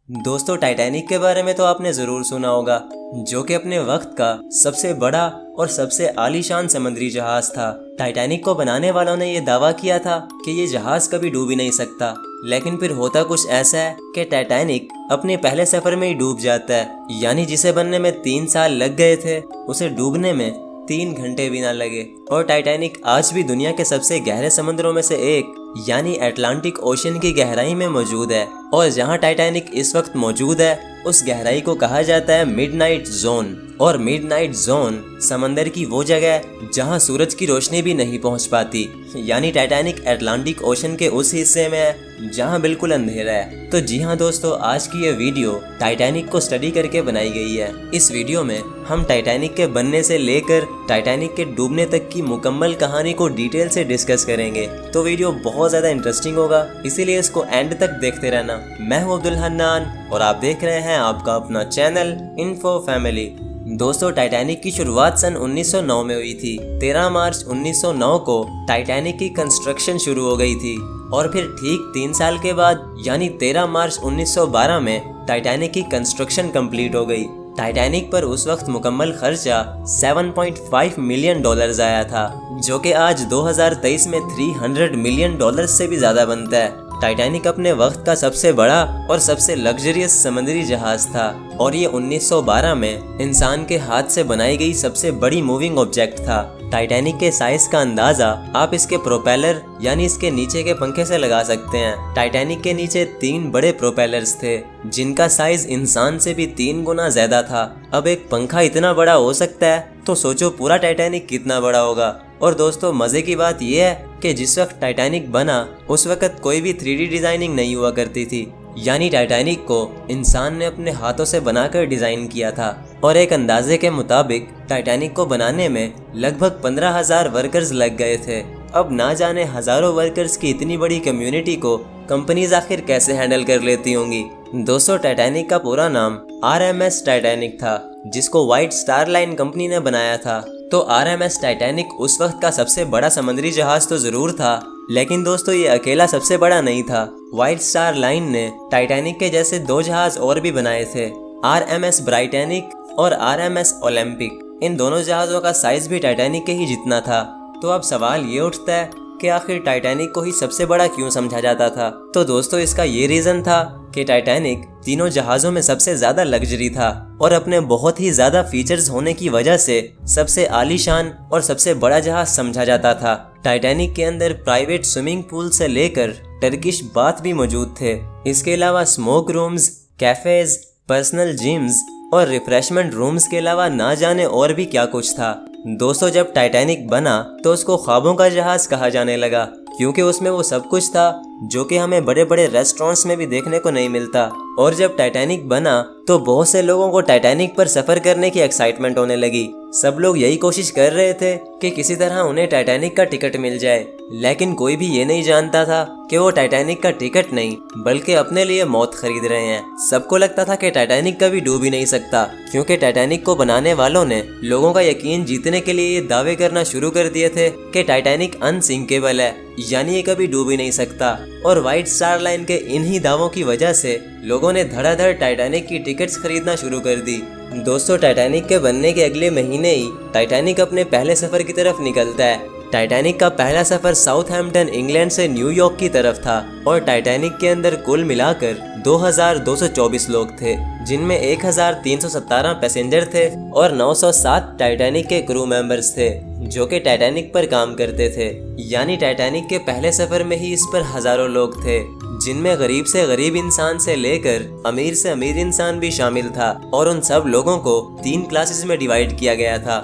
दोस्तों, टाइटैनिक के बारे में तो आपने ज़रूर सुना होगा, जो कि अपने वक्त का सबसे बड़ा और सबसे आलीशान समुद्री जहाज था। टाइटैनिक को बनाने वालों ने ये दावा किया था कि ये जहाज कभी डूब ही नहीं सकता, लेकिन फिर होता कुछ ऐसा है कि टाइटैनिक अपने पहले सफ़र में ही डूब जाता है। यानी जिसे बनने में 3 साल लग गए थे, उसे डूबने में 3 घंटे भी ना लगे। और टाइटैनिक आज भी दुनिया के सबसे गहरे समुद्रों में से एक यानी अटलांटिक ओशन की गहराई में मौजूद है। और जहां टाइटैनिक इस वक्त मौजूद है, उस गहराई को कहा जाता है मिडनाइट जोन। और मिडनाइट जोन समंदर की वो जगह है जहां सूरज की रोशनी भी नहीं पहुंच पाती। यानी टाइटैनिक अटलांटिक ओशन के उस हिस्से में है जहां बिल्कुल अंधेरा है। तो जी हाँ दोस्तों, आज की ये वीडियो टाइटैनिक को स्टडी करके बनाई गई है। इस वीडियो में हम टाइटैनिक के बनने से लेकर टाइटैनिक के डूबने तक की मुकम्मल कहानी को डिटेल से डिस्कस करेंगे। तो वीडियो बहुत ज़्यादा इंटरेस्टिंग होगा, इसीलिए इसको एंड तक देखते रहना। मैं हूँ अब्दुल हन्नान और आप देख रहे हैं आपका अपना चैनल इन्फो फैमिली। दोस्तों, टाइटैनिक की शुरुआत सन 1909 में हुई थी। 13 मार्च 1909 को टाइटैनिक की कंस्ट्रक्शन शुरू हो गई थी और फिर ठीक 3 साल के बाद यानी 13 मार्च 1912 में टाइटैनिक की कंस्ट्रक्शन कंप्लीट हो गई। टाइटैनिक पर उस वक्त मुकम्मल खर्चा $7.5 मिलियन आया था, जो कि आज 2023 में $300 मिलियन से भी ज़्यादा बनता है। टाइटैनिक अपने वक्त का सबसे बड़ा और सबसे लग्जरियस समुद्री जहाज था और ये 1912 में इंसान के हाथ से बनाई गई सबसे बड़ी मूविंग ऑब्जेक्ट था। टाइटैनिक के साइज का अंदाजा आप इसके प्रोपेलर यानी इसके नीचे के पंखे से लगा सकते हैं। टाइटैनिक के नीचे 3 बड़े प्रोपेलर्स थे जिनका साइज इंसान से भी 3 गुना ज्यादा था। अब एक पंखा इतना बड़ा हो सकता है तो सोचो पूरा टाइटैनिक कितना बड़ा होगा। और दोस्तों, मजे की बात यह है कि जिस वक्त टाइटैनिक बना उस वक्त कोई भी 3D डिजाइनिंग नहीं हुआ करती थी। यानी टाइटैनिक को इंसान ने अपने हाथों से बनाकर डिजाइन किया था। और एक अंदाजे के मुताबिक टाइटैनिक को बनाने में लगभग 15,000 वर्कर्स लग गए थे। अब ना जाने हजारों वर्कर्स की इतनी बड़ी कम्युनिटी को कंपनीज आखिर कैसे हैंडल कर लेती होंगी। दोस्तों, टाइटैनिक का पूरा नाम RMS टाइटैनिक था, जिसको व्हाइट स्टार लाइन कंपनी ने बनाया था। तो RMS टाइटैनिक उस वक्त का सबसे बड़ा समुद्री जहाज तो जरूर था, लेकिन दोस्तों ये अकेला सबसे बड़ा नहीं था। व्हाइट स्टार लाइन ने टाइटैनिक के जैसे 2 जहाज और भी बनाए थे, RMS ब्राइटैनिक और RMS ओलंपिक। इन दोनों जहाज़ों का साइज भी टाइटैनिक के ही जितना था। तो अब सवाल ये उठता है कि आखिर टाइटैनिक को ही सबसे बड़ा क्यों समझा जाता था। तो दोस्तों, इसका ये रीज़न था कि टाइटैनिक तीनों जहाज़ों में सबसे ज़्यादा लग्जरी था और अपने बहुत ही ज़्यादा फीचर्स होने की वजह से सबसे आलीशान और सबसे बड़ा जहाज समझा जाता था। टाइटैनिक के अंदर प्राइवेट स्विमिंग पूल से लेकर टर्किश बाथ भी मौजूद थे। इसके अलावा smoke rooms, cafes, personal gyms और रिफ्रेशमेंट रूम्स के अलावा ना जाने और भी क्या कुछ था। दोस्तों, जब टाइटैनिक बना तो उसको ख्वाबों का जहाज कहा जाने लगा, क्योंकि उसमें वो सब कुछ था जो कि हमें बड़े बड़े रेस्टोरेंट्स में भी देखने को नहीं मिलता। और जब टाइटैनिक बना तो बहुत से लोगों को टाइटैनिक पर सफर करने की एक्साइटमेंट होने लगी। सब लोग यही कोशिश कर रहे थे कि किसी तरह उन्हें टाइटैनिक का टिकट मिल जाए, लेकिन कोई भी ये नहीं जानता था कि वो टाइटैनिक का टिकट नहीं बल्कि अपने लिए मौत खरीद रहे हैं। सबको लगता था कि टाइटैनिक कभी डूब ही नहीं सकता, क्योंकि टाइटैनिक को बनाने वालों ने लोगों का यकीन जीतने के लिए ये दावे करना शुरू कर दिए थे कि टाइटैनिक अनसिंकेबल है, यानी ये कभी डूब ही नहीं सकता। और व्हाइट स्टार लाइन के इन्हीं दावों की वजह से लोगों ने धड़ाधड़ टाइटैनिक की टिकट्स खरीदना शुरू कर दी। दोस्तों, टाइटैनिक के बनने के अगले महीने ही टाइटैनिक अपने पहले सफर की तरफ निकलता है। टाइटैनिक का पहला सफर साउथहैम्पटन इंग्लैंड से न्यूयॉर्क की तरफ था और टाइटैनिक के अंदर कुल मिलाकर 2224 लोग थे, जिनमें 1317 पैसेंजर थे और 907 टाइटैनिक के क्रू मेंबर्स थे जो कि टाइटैनिक पर काम करते थे। यानी टाइटैनिक के पहले सफर में ही इस पर हजारों लोग थे, जिनमें गरीब से गरीब इंसान से लेकर अमीर से अमीर इंसान भी शामिल था। और उन सब लोगों को 3 क्लासेस में डिवाइड किया गया था,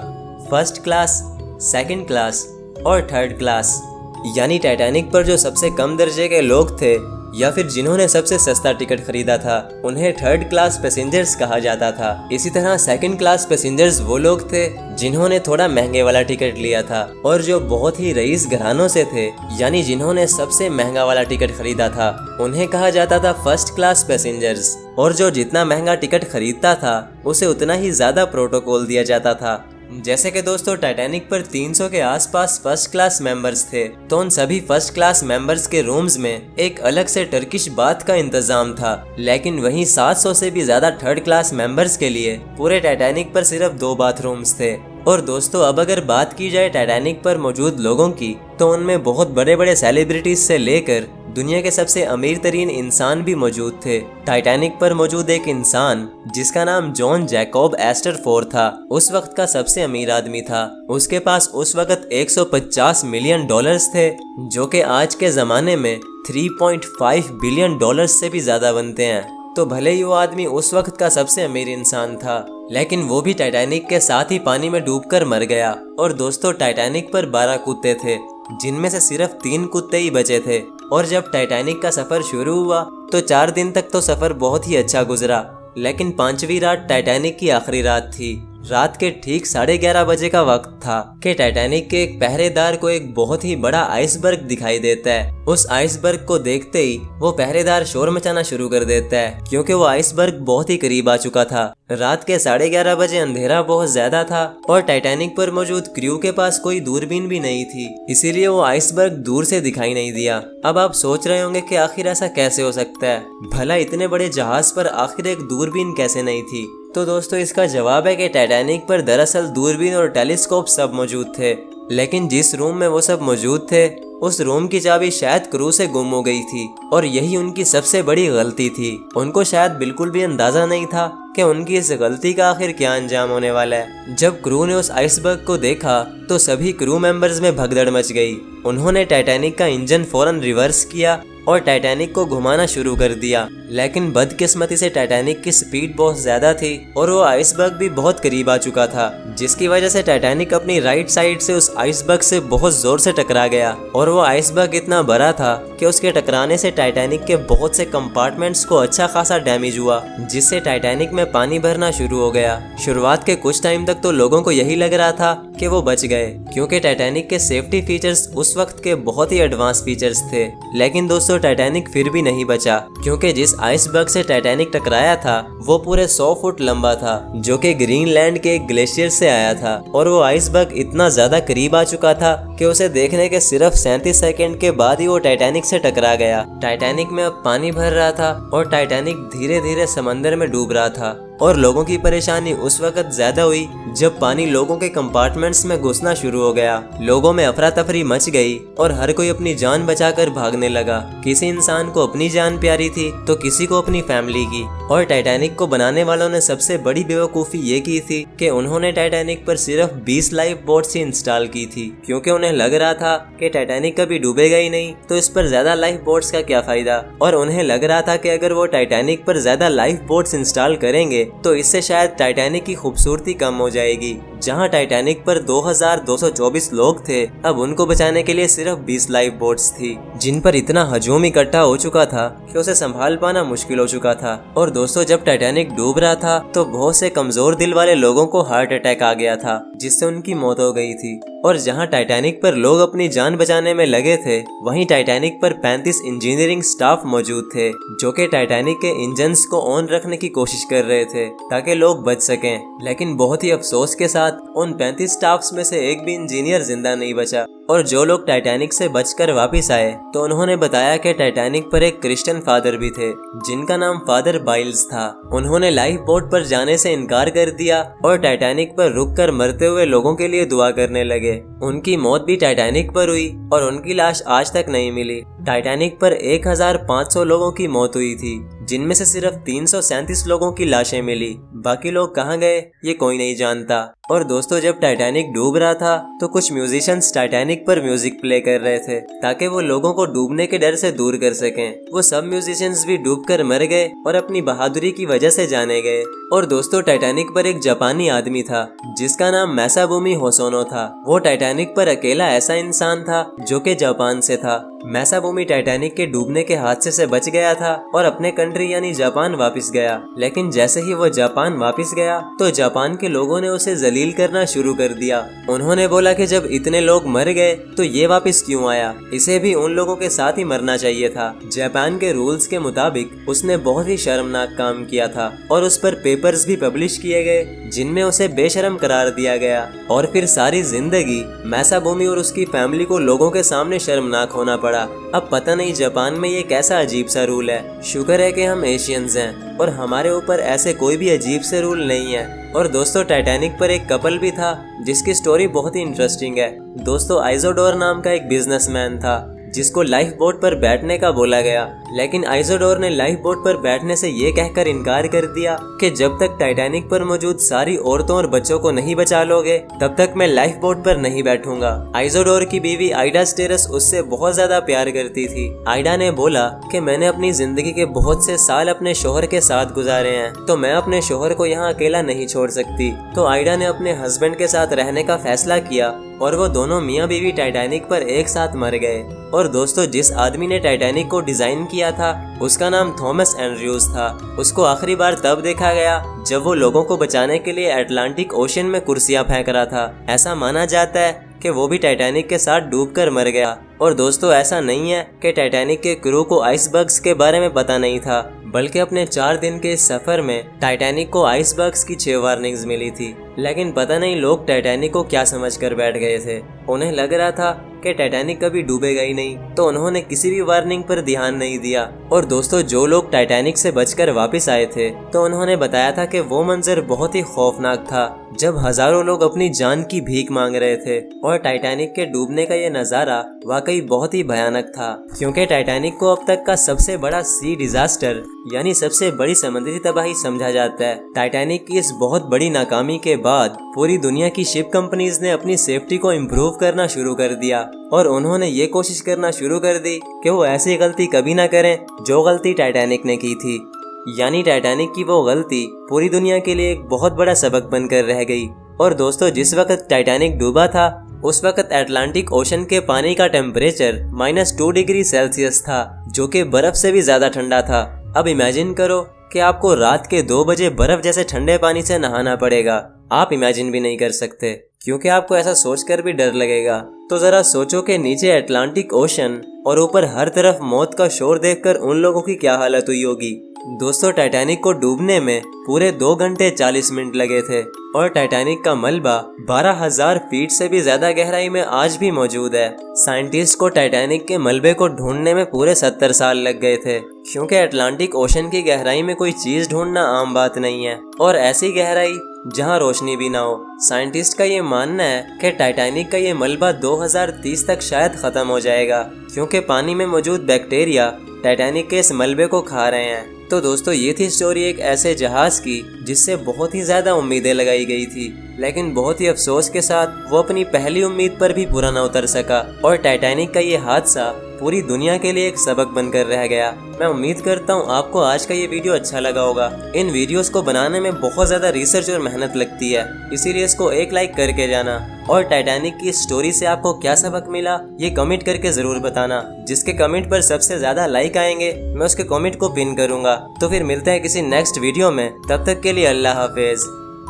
फर्स्ट क्लास, सेकंड क्लास और थर्ड क्लास। यानी टाइटैनिक पर जो सबसे कम दर्जे के लोग थे या फिर जिन्होंने सबसे सस्ता टिकट खरीदा था, उन्हें थर्ड क्लास पैसेंजर्स कहा जाता था। इसी तरह सेकंड क्लास पैसेंजर्स वो लोग थे जिन्होंने थोड़ा महंगे वाला टिकट लिया था, और जो बहुत ही रईस घरानों से थे यानी जिन्होंने सबसे महंगा वाला टिकट खरीदा था, उन्हें कहा जाता था फर्स्ट क्लास पैसेंजर्स। और जो जितना महंगा टिकट खरीदता था उसे उतना ही ज्यादा प्रोटोकॉल दिया जाता था। जैसे कि दोस्तों टाइटैनिक पर 300 के आसपास फर्स्ट क्लास मेंबर्स थे, तो उन सभी फर्स्ट क्लास मेंबर्स के रूम्स में एक अलग से टर्किश बाथ का इंतजाम था। लेकिन वहीं 700 से भी ज्यादा थर्ड क्लास मेंबर्स के लिए पूरे टाइटैनिक पर सिर्फ 2 बाथरूम्स थे। और दोस्तों अब अगर बात की जाए टाइटैनिक पर मौजूद लोगों की, तो उनमें बहुत बड़े बड़े सेलिब्रिटीज से लेकर दुनिया के सबसे अमीर तरीन इंसान भी मौजूद थे। टाइटैनिक पर मौजूद एक इंसान जिसका नाम जॉन जैकब एस्टर फोर था, उस वक्त का सबसे अमीर आदमी था। उसके पास उस वक्त 150 मिलियन डॉलर्स थे, जो कि आज के जमाने में 3.5 बिलियन डॉलर्स से भी ज्यादा बनते हैं। तो भले ही वो आदमी उस वक्त का सबसे अमीर इंसान था, लेकिन वो भी टाइटैनिक के साथ ही पानी में डूबकर मर गया। और दोस्तों टाइटैनिक पर 12 कुत्ते थे, जिनमें से सिर्फ 3 कुत्ते ही बचे थे। और जब टाइटैनिक का सफर शुरू हुआ तो 4 दिन तक तो सफर बहुत ही अच्छा गुजरा, लेकिन 5वीं रात टाइटैनिक की आखिरी रात थी। रात के ठीक 11:30 बजे का वक्त था कि टाइटैनिक के एक पहरेदार को एक बहुत ही बड़ा आइसबर्ग दिखाई देता है। उस आइसबर्ग को देखते ही वो पहरेदार शोर मचाना शुरू कर देता है, क्योंकि वो आइसबर्ग बहुत ही करीब आ चुका था। रात के 11:30 बजे अंधेरा बहुत ज्यादा था और टाइटैनिक पर मौजूद क्रू के पास कोई दूरबीन भी नहीं थी, इसीलिए वो आइसबर्ग दूर से दिखाई नहीं दिया। अब आप सोच रहे होंगे कि आखिर ऐसा कैसे हो सकता है, भला इतने बड़े जहाज पर आखिर एक दूरबीन कैसे नहीं थी? तो दोस्तों इसका जवाब है कि टाइटैनिक पर दरअसल दूरबीन और टेलीस्कोप सब मौजूद थे, लेकिन जिस रूम में वो सब मौजूद थे उस रूम की चाबी शायद क्रू से गुम हो गई थी, और यही उनकी सबसे बड़ी गलती थी। उनको शायद बिल्कुल भी अंदाजा नहीं था कि उनकी इस गलती का आखिर क्या अंजाम होने वाला है। जब क्रू ने उस आइसबर्ग को देखा तो सभी क्रू मेंबर्स में भगदड़ मच गई। उन्होंने टाइटैनिक का इंजन फौरन रिवर्स किया और टाइटैनिक को घुमाना शुरू कर दिया, लेकिन बदकिस्मती से टाइटैनिक की स्पीड बहुत ज्यादा थी और वो आइसबर्ग भी बहुत करीब आ चुका था, जिसकी वजह से टाइटैनिक अपनी राइट साइड से उस आइसबर्ग से बहुत जोर से टकरा गया। और वो आइसबर्ग इतना बड़ा था कि उसके टकराने से टाइटैनिक के बहुत से कंपार्टमेंट्स को अच्छा खासा डैमेज हुआ, जिससे टाइटैनिक में पानी भरना शुरू हो गया। शुरुआत के कुछ टाइम तक तो लोगों को यही लग रहा था कि वो बच गए, क्योंकि टाइटैनिक के सेफ्टी फीचर्स उस वक्त के बहुत ही एडवांस फीचर्स थे। लेकिन दोस्तों टाइटैनिक फिर भी नहीं बचा, क्योंकि जिस आइसबर्ग से टाइटैनिक टकराया था वो पूरे 100 फुट लंबा था, जो कि ग्रीनलैंड के एक ग्लेशियर से आया था। और वो आइसबर्ग इतना ज्यादा करीब आ चुका था कि उसे देखने के सिर्फ 37 सेकंड के बाद ही वो टाइटैनिक से टकरा गया। टाइटैनिक में अब पानी भर रहा था और टाइटैनिक धीरे धीरे समंदर में डूब रहा था। और लोगों की परेशानी उस वक्त ज्यादा हुई जब पानी लोगों के कंपार्टमेंट्स में घुसना शुरू हो गया। लोगों में अफरा तफरी मच गई और हर कोई अपनी जान बचाकर भागने लगा। किसी इंसान को अपनी जान प्यारी थी तो किसी को अपनी फैमिली की। और टाइटैनिक को बनाने वालों ने सबसे बड़ी बेवकूफ़ी ये की थी कि उन्होंने टाइटैनिक पर सिर्फ 20 लाइफ बोट्स ही इंस्टॉल की थी, क्योंकि उन्हें लग रहा था कि टाइटैनिक कभी डूबेगा ही नहीं, तो इस पर ज्यादा लाइफ बोट्स का क्या फायदा। और उन्हें लग रहा था कि अगर वो टाइटैनिक पर ज्यादा लाइफ बोट्स इंस्टॉल करेंगे तो इससे शायद टाइटैनिक की खूबसूरती कम हो जाएगी। जहां टाइटैनिक पर 2224 लोग थे, अब उनको बचाने के लिए सिर्फ 20 लाइफ बोट्स थी, जिन पर इतना हजूम इकट्ठा हो चुका था कि उसे संभाल पाना मुश्किल हो चुका था। और दोस्तों जब टाइटैनिक डूब रहा था तो बहुत से कमजोर दिल वाले लोगों को हार्ट अटैक आ गया था, जिससे उनकी मौत हो गई थी। और जहां टाइटैनिक पर लोग अपनी जान बचाने में लगे थे, वहीं टाइटैनिक पर 35 इंजीनियरिंग स्टाफ मौजूद थे, जो कि टाइटैनिक के इंजन्स को ऑन रखने की कोशिश कर रहे थे ताकि लोग बच सकें। लेकिन बहुत ही अफसोस के साथ उन 35 स्टाफ्स में से एक भी इंजीनियर जिंदा नहीं बचा। और जो लोग टाइटैनिक से बचकर वापस आए तो उन्होंने बताया कि टाइटैनिक पर एक क्रिश्चियन फादर भी थे, जिनका नाम फादर बाइल्स था। उन्होंने लाइफ बोट पर जाने से इनकार कर दिया और टाइटैनिक पर रुककर मरते हुए लोगों के लिए दुआ करने लगे। उनकी मौत भी टाइटैनिक पर हुई और उनकी लाश आज तक नहीं मिली। टाइटैनिक पर 1500 लोगों की मौत हुई थी, जिनमें से सिर्फ 337 लोगों की लाशें मिली। बाकी लोग कहाँ गए ये कोई नहीं जानता। और दोस्तों जब टाइटैनिक डूब रहा था तो कुछ म्यूजिशियंस टाइटैनिक पर म्यूजिक प्ले कर रहे थे ताकि वो लोगों को डूबने के डर से दूर कर सकें। वो सब म्यूजिशियंस भी डूबकर मर गए और अपनी बहादुरी की वजह से जाने गए। और दोस्तों टाइटैनिक पर एक जापानी आदमी था जिसका नाम मैसाबुमी होसोनो था। वो टाइटैनिक पर अकेला ऐसा इंसान था जो कि जापान से था। मैसाबूमी टाइटैनिक के डूबने के हादसे से बच गया था और अपने कंट्री यानी जापान वापस गया। लेकिन जैसे ही वो जापान वापस गया तो जापान के लोगों ने उसे जलील करना शुरू कर दिया। उन्होंने बोला कि जब इतने लोग मर गए तो ये वापस क्यों आया, इसे भी उन लोगों के साथ ही मरना चाहिए था। जापान के रूल्स के मुताबिक उसने बहुत ही शर्मनाक काम किया था और उस पर पेपर्स भी पब्लिश किए गए जिनमें उसे बेशर्म करार दिया गया और फिर सारी जिंदगी मैसाबूमी और उसकी फैमिली को लोगों के सामने शर्मनाक होना पड़ा। अब पता नहीं जापान में ये कैसा अजीब सा रूल है। शुक्र है कि हम एशियंस हैं और हमारे ऊपर ऐसे कोई भी अजीब से रूल नहीं है। और दोस्तों टाइटैनिक पर एक कपल भी था जिसकी स्टोरी बहुत ही इंटरेस्टिंग है। दोस्तों आइजोडोर नाम का एक बिजनेसमैन था जिसको लाइफ बोट पर बैठने का बोला गया, लेकिन आइजोडोर ने लाइफ बोट पर बैठने से ये कहकर इनकार कर दिया कि जब तक टाइटैनिक पर मौजूद सारी औरतों और बच्चों को नहीं बचा लोगे तब तक मैं लाइफ बोट पर नहीं बैठूंगा। आइजोडोर की बीवी आइडा स्टेरस उससे बहुत ज्यादा प्यार करती थी। आइडा ने बोला कि मैंने अपनी जिंदगी के बहुत से साल अपने शोहर के साथ गुजारे हैं तो मैं अपने शोहर को यहाँ अकेला नहीं छोड़ सकती। तो आइडा ने अपने हस्बैंड के साथ रहने का फैसला किया और वो दोनों मियाँ बीवी टाइटैनिक पर एक साथ मर गए। और दोस्तों जिस आदमी ने टाइटैनिक को डिजाइन किया था उसका नाम थॉमस एंड्रयूज था। उसको आखिरी बार तब देखा गया जब वो लोगों को बचाने के लिए अटलांटिक ओशन में कुर्सियां फेंक रहा था। ऐसा माना जाता है कि वो भी टाइटैनिक के साथ डूबकर मर गया। और दोस्तों ऐसा नहीं है कि टाइटैनिक के क्रू को आइसबर्ग्स के बारे में पता नहीं था, बल्कि अपने 4 दिन के सफर में टाइटैनिक को आइसबर्ग्स की 6 वार्निंग्स मिली थी। लेकिन पता नहीं लोग टाइटैनिक को क्या समझकर बैठ गए थे। उन्हें लग रहा था कि टाइटैनिक कभी डूबेगा ही नहीं, तो उन्होंने किसी भी वार्निंग पर ध्यान नहीं दिया। और दोस्तों जो लोग टाइटैनिक से बचकर वापस आए थे तो उन्होंने बताया था कि वो मंजर बहुत ही खौफनाक था जब हजारों लोग अपनी जान की भीख मांग रहे थे। और टाइटैनिक के डूबने का ये नज़ारा वाकई बहुत ही भयानक था, क्योंकि टाइटैनिक को अब तक का सबसे बड़ा सी डिजास्टर यानी सबसे बड़ी समुद्री तबाही समझा जाता है। टाइटैनिक की इस बहुत बड़ी नाकामी के बाद पूरी दुनिया की शिप कंपनीज ने अपनी सेफ्टी को इम्प्रूव करना शुरू कर दिया और उन्होंने ये कोशिश करना शुरू कर दी कि वो ऐसी गलती कभी ना करें जो गलती टाइटैनिक ने की थी। यानी टाइटैनिक की वो गलती पूरी दुनिया के लिए एक बहुत बड़ा सबक बनकर रह गई। और दोस्तों जिस वक्त टाइटैनिक डूबा था उस वक्त अटलांटिक ओशन के पानी का टेम्परेचर -2 डिग्री सेल्सियस था, जो कि बर्फ से भी ज्यादा ठंडा था। अब इमेजिन करो कि आपको रात के 2 बजे बर्फ जैसे ठंडे पानी से नहाना पड़ेगा। आप इमेजिन भी नहीं कर सकते, क्योंकि आपको ऐसा सोचकर भी डर लगेगा। तो जरा सोचो कि नीचे अटलांटिक ओशन और ऊपर हर तरफ मौत का शोर देखकर उन लोगों की क्या हालत हुई होगी। दोस्तों टाइटैनिक को डूबने में पूरे 2 घंटे 40 मिनट लगे थे और टाइटैनिक का मलबा 12,000 फीट से भी ज्यादा गहराई में आज भी मौजूद है। साइंटिस्ट को टाइटैनिक के मलबे को ढूंढने में पूरे 70 साल लग गए थे, क्योंकि अटलांटिक ओशन की गहराई में कोई चीज ढूंढना आम बात नहीं है, और ऐसी गहराई जहां रोशनी भी ना हो। साइंटिस्ट का ये मानना है कि टाइटैनिक का ये मलबा 2030 तक शायद खत्म हो जाएगा, क्योंकि पानी में मौजूद बैक्टीरिया टाइटैनिक के इस मलबे को खा रहे हैं। तो दोस्तों ये थी स्टोरी एक ऐसे जहाज की जिससे बहुत ही ज्यादा उम्मीदें लगाई गई थी, लेकिन बहुत ही अफसोस के साथ वो अपनी पहली उम्मीद पर भी पूरा न उतर सका और टाइटैनिक का ये हादसा पूरी दुनिया के लिए एक सबक बनकर रह गया। मैं उम्मीद करता हूँ आपको आज का ये वीडियो अच्छा लगा होगा। इन वीडियोस को बनाने में बहुत ज्यादा रिसर्च और मेहनत लगती है, इसीलिए इसको एक लाइक करके जाना। और टाइटैनिक की स्टोरी से आपको क्या सबक मिला ये कमेंट करके जरूर बताना। जिसके कमेंट पर सबसे ज्यादा लाइक आएंगे मैं उसके कमेंट को पिन करूंगा। तो फिर मिलते हैं किसी नेक्स्ट वीडियो में, तब तक के लिए अल्लाह हाफिज।